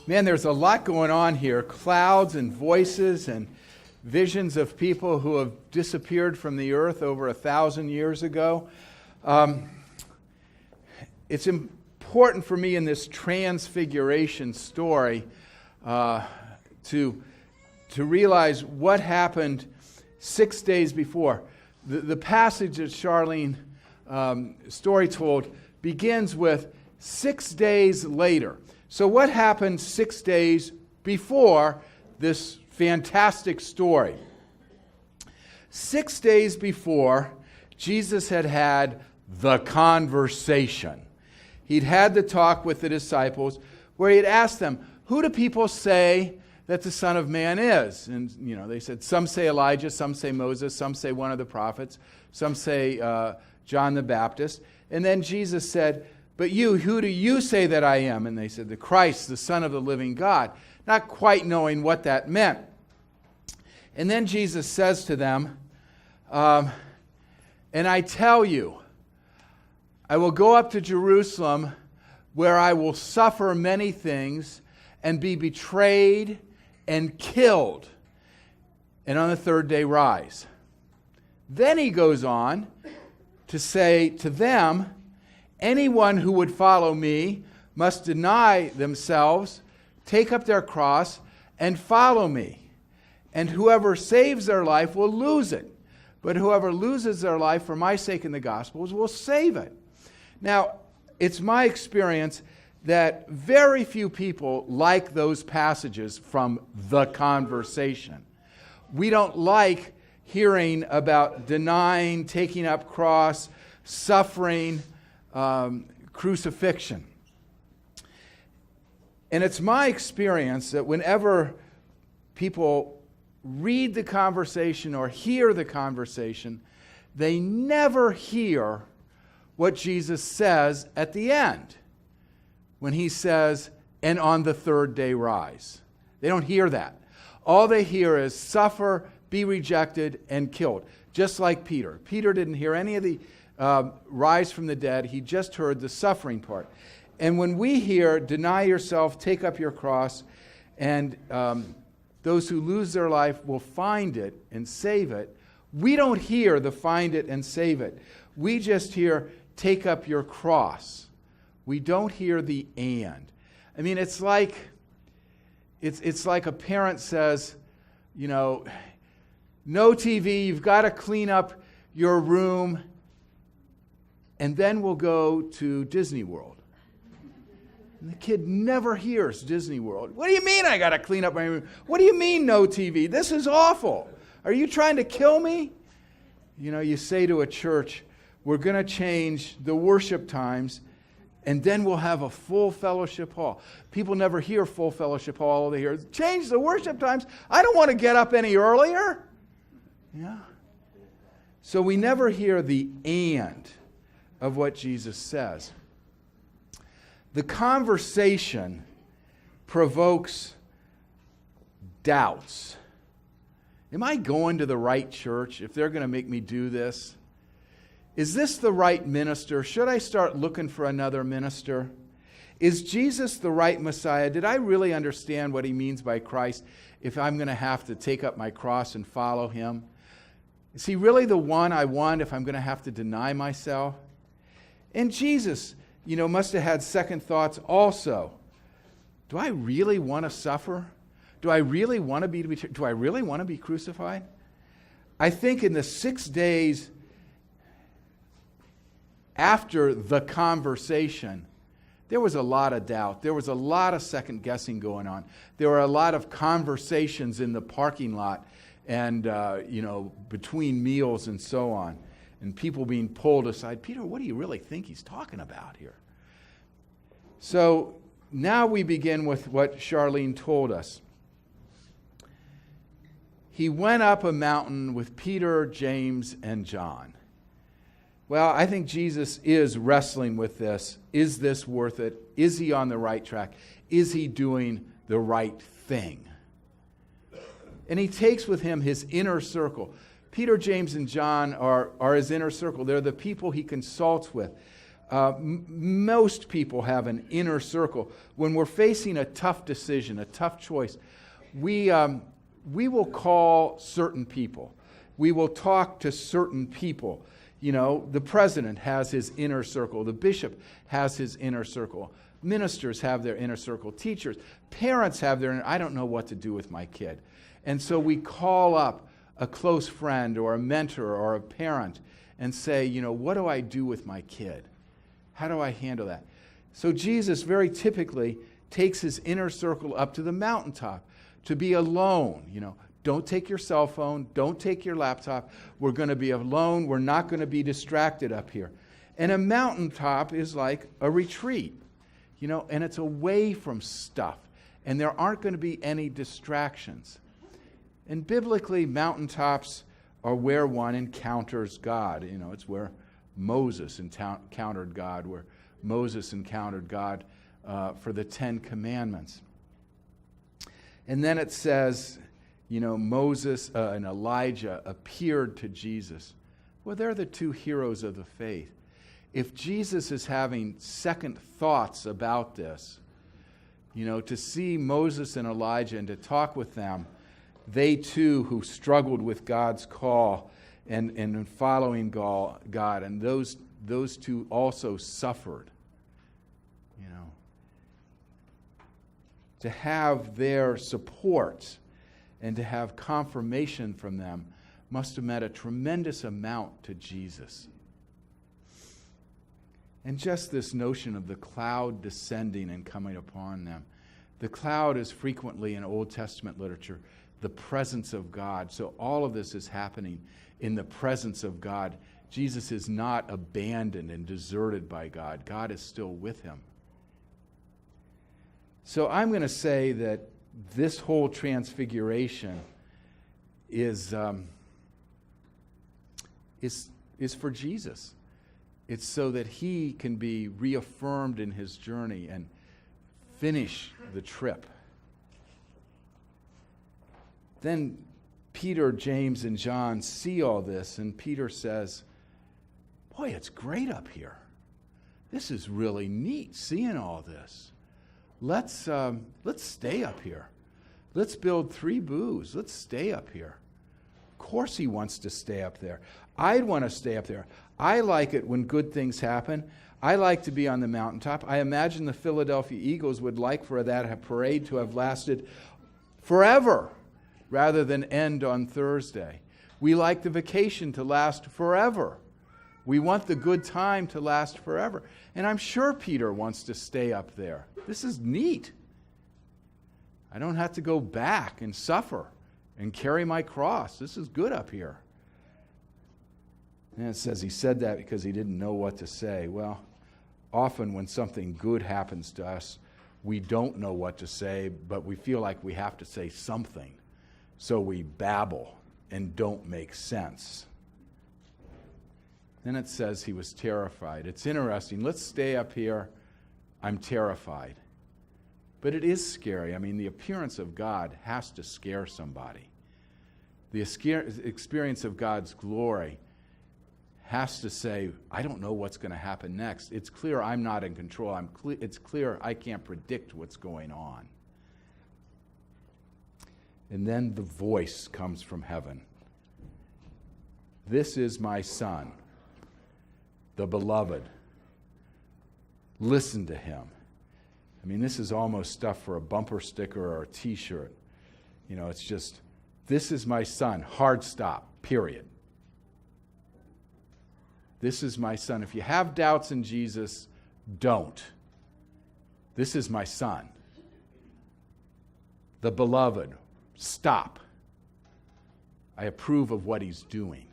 Man, there's a lot going on here. Clouds and voices and visions of people who have disappeared from the earth over 1,000 years ago. It's important for me in this transfiguration story to realize what happened 6 days before. The passage that Charlene story told begins with 6 days later. So what happened 6 days before this fantastic story? 6 days before, Jesus had the conversation. He'd had the talk with the disciples where he'd asked them, who do people say that the Son of Man is? And, they said, some say Elijah, some say Moses, some say one of the prophets, some say John the Baptist. And then Jesus said, but you, who do you say that I am? And they said, the Christ, the Son of the living God, not quite knowing what that meant. And then Jesus says to them, and I tell you, I will go up to Jerusalem where I will suffer many things and be betrayed and killed, and on the third day rise. Then he goes on to say to them, anyone who would follow me must deny themselves, take up their cross, and follow me. And whoever saves their life will lose it. But whoever loses their life for my sake in the Gospels will save it. Now, it's my experience that very few people like those passages from the conversation. We don't like hearing about denying, taking up cross, suffering, crucifixion. And it's my experience that whenever people read the conversation or hear the conversation, they never hear what Jesus says at the end when he says, and on the third day rise. They don't hear that. All they hear is suffer, be rejected, and killed. Just like Peter. Peter didn't hear any of the rise from the dead. He just heard the suffering part. And when we hear, deny yourself, take up your cross, and those who lose their life will find it and save it, we don't hear the find it and save it. We just hear, take up your cross. We don't hear the and. I mean, it's like a parent says, no TV, you've got to clean up your room, and then we'll go to Disney World. And the kid never hears Disney World. What do you mean I got to clean up my room? What do you mean no TV? This is awful. Are you trying to kill me? You say to a church, we're going to change the worship times, and then we'll have a full fellowship hall. People never hear full fellowship hall. All they hear is, change the worship times. I don't want to get up any earlier. Yeah. So we never hear the and of what Jesus says. The conversation provokes doubts. Am I going to the right church if they're going to make me do this? Is this the right minister? Should I start looking for another minister? Is Jesus the right Messiah? Did I really understand what he means by Christ if I'm going to have to take up my cross and follow him? Is he really the one I want if I'm going to have to deny myself? And Jesus, must have had second thoughts also. Do I really want to suffer? Do I really want to be crucified? I think in the 6 days after the conversation, there was a lot of doubt. There was a lot of second guessing going on. There were a lot of conversations in the parking lot and, between meals and so on. And people being pulled aside. Peter, what do you really think he's talking about here? So now we begin with what Charlene told us. He went up a mountain with Peter, James, and John. Well, I think Jesus is wrestling with this. Is this worth it? Is he on the right track? Is he doing the right thing? And he takes with him his inner circle. Peter, James, and John are his inner circle. They're the people he consults with. Most people have an inner circle. When we're facing a tough decision, a tough choice, we will call certain people. We will talk to certain people. You know, the president has his inner circle. The bishop has his inner circle. Ministers have their inner circle. Teachers, parents have their, I don't know what to do with my kid. And so we call up a close friend or a mentor or a parent and say, you know, what do I do with my kid? How do I handle that? So Jesus very typically takes his inner circle up to the mountaintop to be alone. You know, don't take your cell phone. Don't take your laptop. We're going to be alone. We're not going to be distracted up here. And a mountaintop is like a retreat, you know, and it's away from stuff. And there aren't going to be any distractions. And biblically, mountaintops are where one encounters God. You know, it's where Moses encountered God, where Moses encountered God for the 10 Commandments. And then it says, you know, Moses and Elijah appeared to Jesus. Well, they're the two heroes of the faith. If Jesus is having second thoughts about this, you know, to see Moses and Elijah and to talk with them, they too who struggled with God's call and following God, and those two also suffered. You know, to have their support and to have confirmation from them must have meant a tremendous amount to Jesus. And just this notion of the cloud descending and coming upon them. The cloud is frequently in Old Testament literature the presence of God. So all of this is happening in the presence of God. Jesus is not abandoned and deserted by God. God is still with him. So I'm going to say that this whole transfiguration is for Jesus. It's so that he can be reaffirmed in his journey and finish the trip. Then Peter, James, and John see all this, and Peter says, boy, it's great up here. This is really neat, seeing all this. Let's stay up here. Let's build 3 booths. Let's stay up here. Of course he wants to stay up there. I'd want to stay up there. I like it when good things happen. I like to be on the mountaintop. I imagine the Philadelphia Eagles would like for that parade to have lasted forever rather than end on Thursday. We like the vacation to last forever. We want the good time to last forever. And I'm sure Peter wants to stay up there. This is neat. I don't have to go back and suffer and carry my cross. This is good up here. And it says he said that because he didn't know what to say. Well, often when something good happens to us, we don't know what to say, but we feel like we have to say something. So we babble and don't make sense. Then it says he was terrified. It's interesting. Let's stay up here. I'm terrified. But it is scary. I mean, the appearance of God has to scare somebody. The experience of God's glory has to say, I don't know what's going to happen next. It's clear I'm not in control. It's clear I can't predict what's going on. And then the voice comes from heaven. This is my son, the beloved. Listen to him. I mean, this is almost stuff for a bumper sticker or a t-shirt. You know, it's just, this is my son, hard stop, period. This is my son. If you have doubts in Jesus, don't. This is my son. The beloved. Stop. I approve of what he's doing.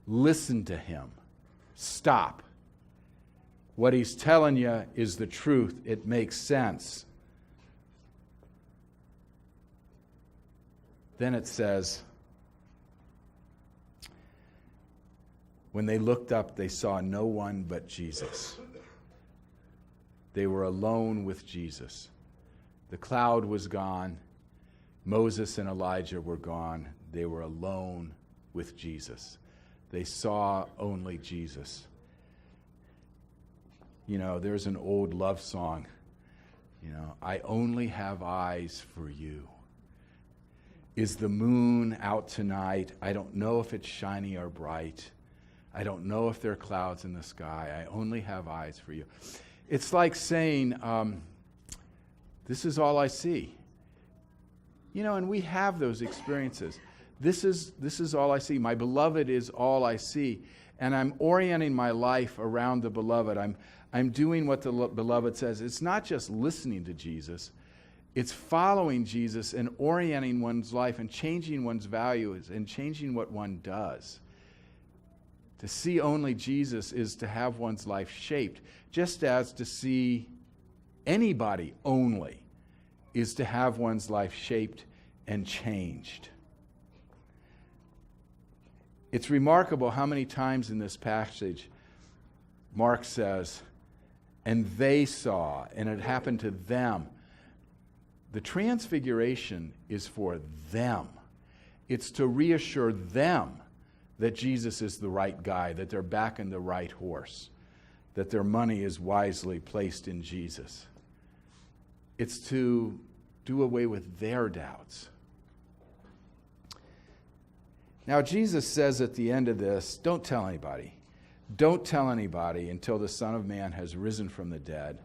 Listen to him. Stop. What he's telling you is the truth. It makes sense. Then it says, when they looked up, they saw no one but Jesus. They were alone with Jesus. The cloud was gone. Moses and Elijah were gone. They were alone with Jesus. They saw only Jesus. There's an old love song, I only have eyes for you. Is the moon out tonight? I don't know if it's shiny or bright. I don't know if there are clouds in the sky. I only have eyes for you. It's like saying, this is all I see. And we have those experiences. This is all I see. My beloved is all I see. And I'm orienting my life around the beloved. I'm doing what the beloved says. It's not just listening to Jesus. It's following Jesus and orienting one's life and changing one's values and changing what one does. To see only Jesus is to have one's life shaped, just as to see anybody only is to have one's life shaped and changed. It's remarkable how many times in this passage Mark says, and they saw, and it happened to them. The transfiguration is for them. It's to reassure them that Jesus is the right guy, that they're backing the right horse, that their money is wisely placed in Jesus. It's to do away with their doubts. Now, Jesus says at the end of this, don't tell anybody. Don't tell anybody until the Son of Man has risen from the dead.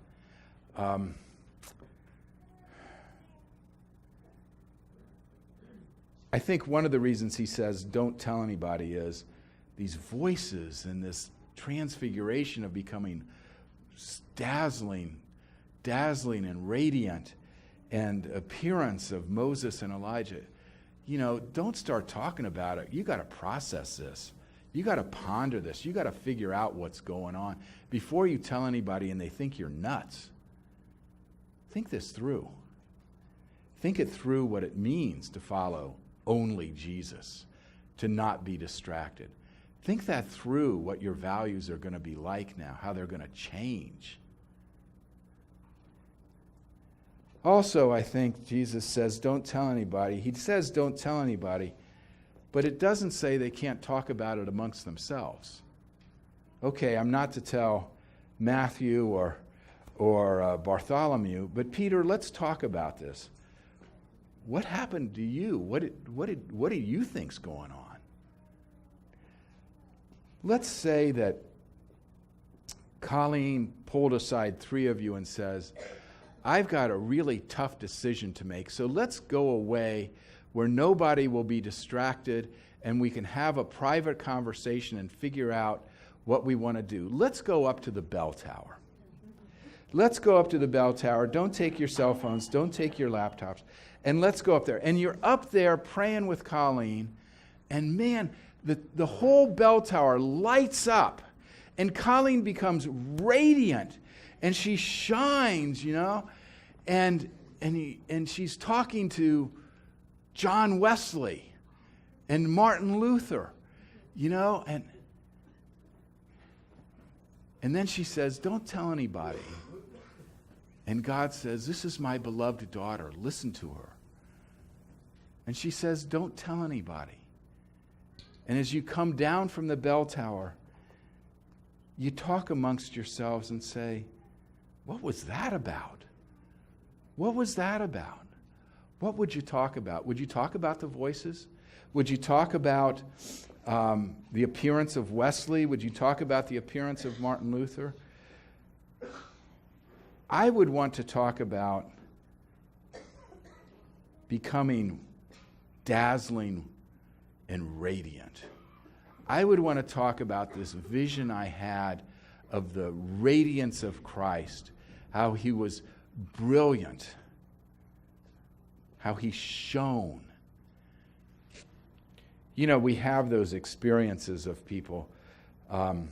I think one of the reasons he says don't tell anybody is these voices and this transfiguration of becoming dazzling and radiant, and appearance of Moses and Elijah. Don't start talking about it. You got to process this. You got to ponder this. You got to figure out what's going on before you tell anybody and they think you're nuts. Think this through. Think it through what it means to follow only Jesus, to not be distracted. Think that through, what your values are going to be like now, how they're going to change. Also, I think Jesus says, don't tell anybody. He says, don't tell anybody, but it doesn't say they can't talk about it amongst themselves. Okay, I'm not to tell Matthew or Bartholomew, but Peter, let's talk about this. What happened to you? What do you think's going on? Let's say that Colleen pulled aside three of you and says, I've got a really tough decision to make, so let's go away where nobody will be distracted and we can have a private conversation and figure out what we want to do. Let's go up to the bell tower. Let's go up to the bell tower. Don't take your cell phones. Don't take your laptops. And let's go up there. And you're up there praying with Colleen, and man, the whole bell tower lights up, and Colleen becomes radiant. And she shines, and she's talking to John Wesley and Martin Luther, and then she says, don't tell anybody. And God says, this is my beloved daughter, listen to her. And she says, don't tell anybody. And as you come down from the bell tower, you talk amongst yourselves and say, what was that about? What was that about? What would you talk about? Would you talk about the voices? Would you talk about the appearance of Wesley? Would you talk about the appearance of Martin Luther? I would want to talk about becoming dazzling and radiant. I would want to talk about this vision I had of the radiance of Christ, how he was brilliant, how he shone. We have those experiences of people, the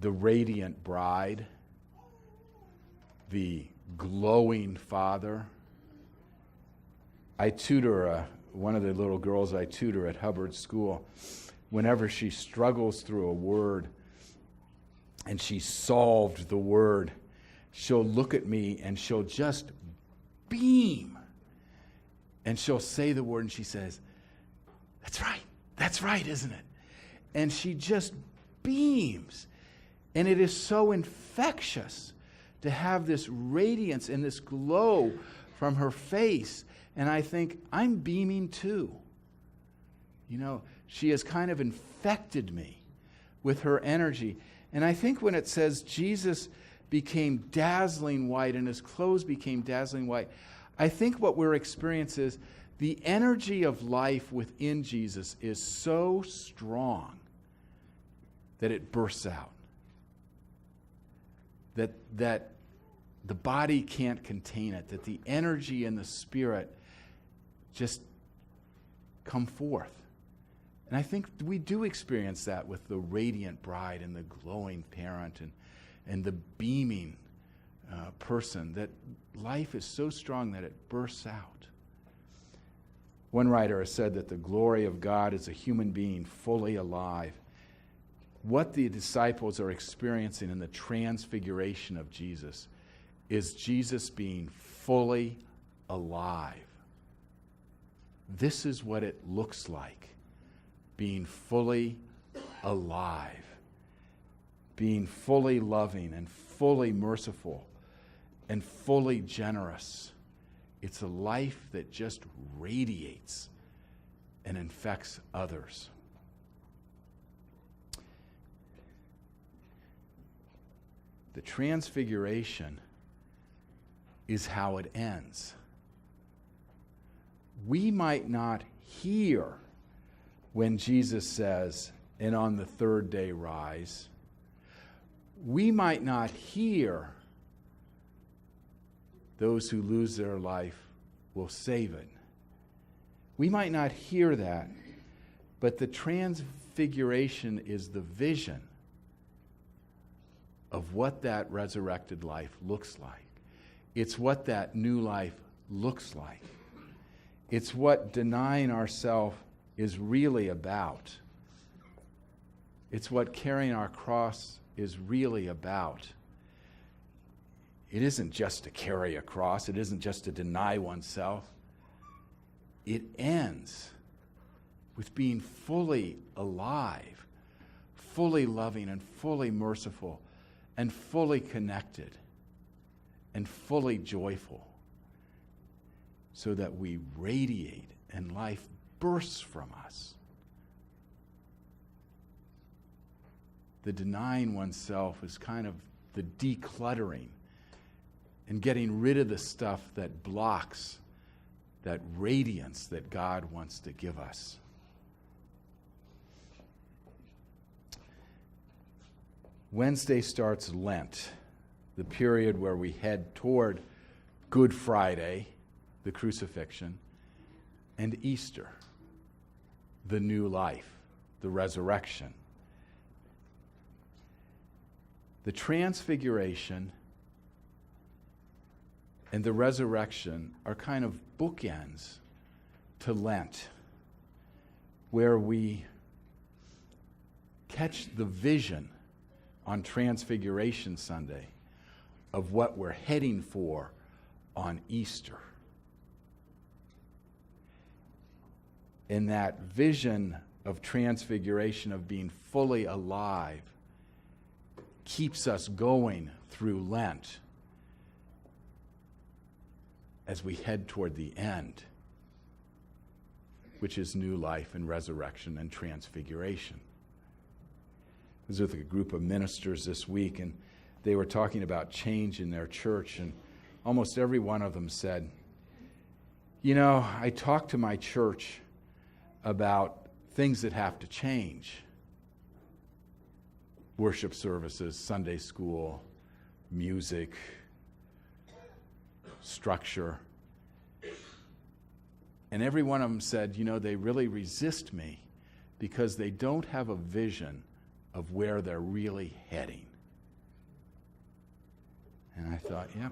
radiant bride, the glowing father. I tutor one of the little girls I tutor at Hubbard School. Whenever she struggles through a word and she solved the word, she'll look at me and she'll just beam. And she'll say the word and she says, that's right, isn't it? And she just beams. And it is so infectious to have this radiance and this glow from her face. And I think, I'm beaming too. You know, she has kind of infected me with her energy. And I think when it says Jesus became dazzling white and his clothes became dazzling white, I think what we're experiencing is the energy of life within Jesus is so strong that it bursts out. That the body can't contain it, that the energy and the spirit just come forth. And I think we do experience that with the radiant bride and the glowing parent and the beaming person, that life is so strong that it bursts out. One writer has said that the glory of God is a human being fully alive. What the disciples are experiencing in the transfiguration of Jesus is Jesus being fully alive. This is what it looks like, being fully alive, being fully loving and fully merciful and fully generous. It's a life that just radiates and infects others. The transfiguration is how it ends. We might not hear when Jesus says, "And on the third day rise." We might not hear those who lose their life will save it. We might not hear that, but the transfiguration is the vision of what that resurrected life looks like. It's what that new life looks like. It's what denying ourselves is really about. It's what carrying our cross is really about. It isn't just to carry a cross. It isn't just to deny oneself. It ends with being fully alive, fully loving and fully merciful and fully connected and fully joyful, so that we radiate and life bursts from us. The denying oneself is kind of the decluttering and getting rid of the stuff that blocks that radiance that God wants to give us. Wednesday starts Lent, the period where we head toward Good Friday, the crucifixion, and Easter, the new life, the resurrection. The transfiguration and the resurrection are kind of bookends to Lent, where we catch the vision on Transfiguration Sunday of what we're heading for on Easter. And that vision of transfiguration, of being fully alive, keeps us going through Lent as we head toward the end, which is new life and resurrection and transfiguration. I was with a group of ministers this week, and they were talking about change in their church, and almost every one of them said, "You know, I talk to my church about things that have to change. Worship services, Sunday school, music, structure." And every one of them said, you know, they really resist me because they don't have a vision of where they're really heading. And I thought, yeah,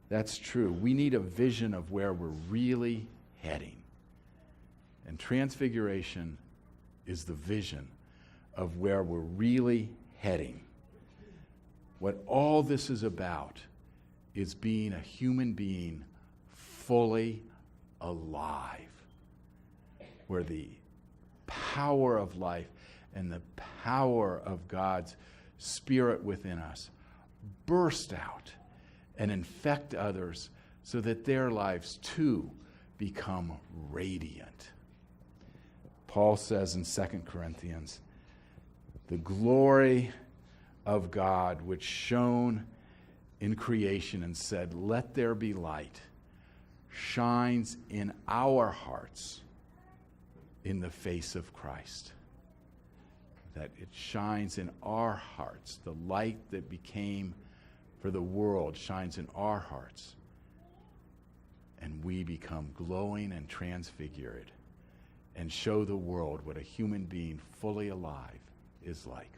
that's true. We need a vision of where we're really heading. And transfiguration is the vision of where we're really heading. What all this is about is being a human being fully alive, where the power of life and the power of God's Spirit within us burst out and infect others so that their lives too become radiant. Paul says in 2 Corinthians, the glory of God which shone in creation and said, let there be light, shines in our hearts in the face of Christ. That it shines in our hearts. The light that became for the world shines in our hearts. And we become glowing and transfigured and show the world what a human being fully alive is like.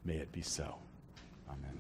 May it be so. Amen.